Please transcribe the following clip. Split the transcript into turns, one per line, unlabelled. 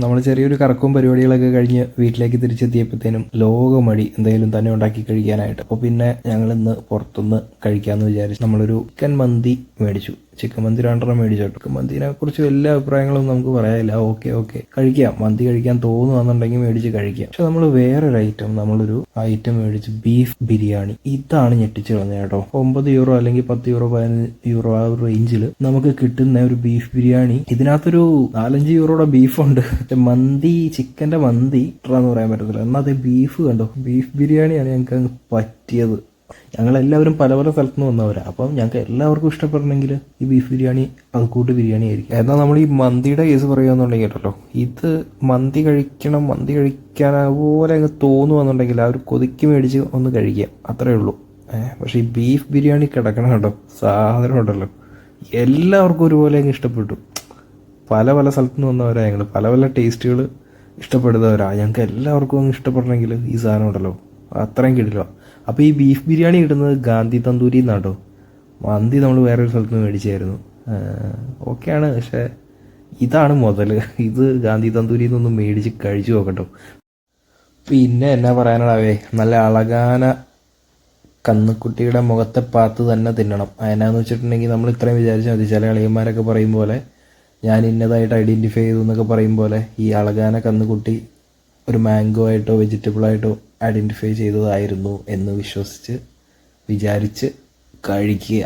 നമ്മൾ ചെറിയൊരു കറക്കവും പരിപാടികളൊക്കെ കഴിഞ്ഞ് വീട്ടിലേക്ക് തിരിച്ചെത്തിയപ്പോഴത്തേനും ലോകമടി എന്തെങ്കിലും തന്നെ ഉണ്ടാക്കി കഴിക്കാനായിട്ട്. അപ്പോൾ പിന്നെ ഞങ്ങൾ ഇന്ന് പുറത്തുനിന്ന് കഴിക്കാമെന്ന് വിചാരിച്ചു നമ്മളൊരു ചിക്കൻ മന്തി മേടിച്ചു. ചിക്കൻ മന്തി 2 മേടിച്ചു. ചിക്കൻ മന്തിനെ കുറിച്ച് എല്ലാ അഭിപ്രായങ്ങളും നമുക്ക് പറയാനില്ല. ഓക്കെ കഴിക്കാം, മന്തി കഴിക്കാൻ തോന്നുകയാണെന്നുണ്ടെങ്കിൽ മേടിച്ച് കഴിക്കാം. പക്ഷെ നമ്മൾ വേറൊരു നമ്മളൊരു ഐറ്റം മേടിച്ച് ബീഫ് ബിരിയാണി. ഇതാണ് ഞെട്ടിച്ച് കളഞ്ഞത് കേട്ടോ. 9 യൂറോ അല്ലെങ്കിൽ 10 യൂറോ 15 യൂറോ ആ ഒരു റേഞ്ചിൽ നമുക്ക് കിട്ടുന്ന ഒരു ബീഫ് ബിരിയാണി. ഇതിനകത്തൊരു 4-5 യൂറോയുടെ ബീഫുണ്ട്. മന്തി, ചിക്കന്റെ മന്തി എന്ന് പറയാൻ പറ്റത്തില്ല. എന്നാൽ അത് ബീഫ് കണ്ടോ, ബീഫ് ബിരിയാണിയാണ് ഞങ്ങൾക്ക് അങ്ങ് പറ്റിയത്. ഞങ്ങളെല്ലാവരും പല പല സ്ഥലത്തു നിന്ന് വന്നവരാണ്. അപ്പം ഞങ്ങൾക്ക് എല്ലാവർക്കും ഇഷ്ടപ്പെടണമെങ്കിൽ ഈ ബീഫ് ബിരിയാണി അത് കൂട്ട് ബിരിയാണി ആയിരിക്കും. എന്നാൽ നമ്മൾ ഈ മന്തിയുടെ കേസ് പറയുകയെന്നുണ്ടെങ്കിൽ കേട്ടോ, ഇത് മന്തി കഴിക്കണം, മന്തി കഴിക്കാൻ അതുപോലെ അങ്ങ് തോന്നുകയെന്നുണ്ടെങ്കിൽ ആ ഒരു കൊതിക്ക് മേടിച്ച് ഒന്ന് കഴിക്കുക, അത്രേ ഉള്ളൂ. പക്ഷേ ഈ ബീഫ് ബിരിയാണി കിടക്കണം കേട്ടോ, സാധനം ഉണ്ടല്ലോ എല്ലാവർക്കും ഒരുപോലെ അങ്ങ് ഇഷ്ടപ്പെട്ടു. പല പല സ്ഥലത്തു നിന്ന് വന്നവരാണ് ഞങ്ങൾ, പല പല ടേസ്റ്റുകൾ ഇഷ്ടപ്പെടുന്നവരാണ്. ഞങ്ങൾക്ക് എല്ലാവർക്കും അങ്ങ് ഇഷ്ടപ്പെടണമെങ്കിൽ ഈ സാധനം ഉണ്ടല്ലോ അത്രയും കിടില്ല. അപ്പോൾ ഈ ബീഫ് ബിരിയാണി കിട്ടുന്നത് ഗാന്ധി തന്തൂരി എന്നാട്ടോ. മന്തി നമ്മൾ വേറൊരു സ്ഥലത്ത് നിന്ന് മേടിച്ചായിരുന്നു. ഓക്കെയാണ്, പക്ഷേ ഇതാണ് മുതൽ. ഇത് ഗാന്ധി തന്തൂരിയിൽ നിന്നൊന്ന് മേടിച്ച് കഴിച്ചു നോക്കട്ടോ. പിന്നെ എന്നാ പറയാനാവേ, നല്ല അളകാന കന്നുകുട്ടിയുടെ മുഖത്തെ പാത്ത് തന്നെ തിന്നണം. അതിനാന്ന് വെച്ചിട്ടുണ്ടെങ്കിൽ നമ്മൾ ഇത്രയും വിചാരിച്ചാൽ മതി. ചില അളിയന്മാരൊക്കെ പറയും പോലെ ഞാൻ ഇന്നതായിട്ട് ഐഡൻറ്റിഫൈ ചെയ്തു എന്നൊക്കെ പറയും പോലെ ഈ അളകാന കന്നുകുട്ടി ഒരു മാംഗോ ആയിട്ടോ വെജിറ്റബിളായിട്ടോ ഐഡൻറ്റിഫൈ ചെയ്തതായിരുന്നു എന്ന് വിശ്വസിച്ച് വിചാരിച്ച് കഴിക്കുക.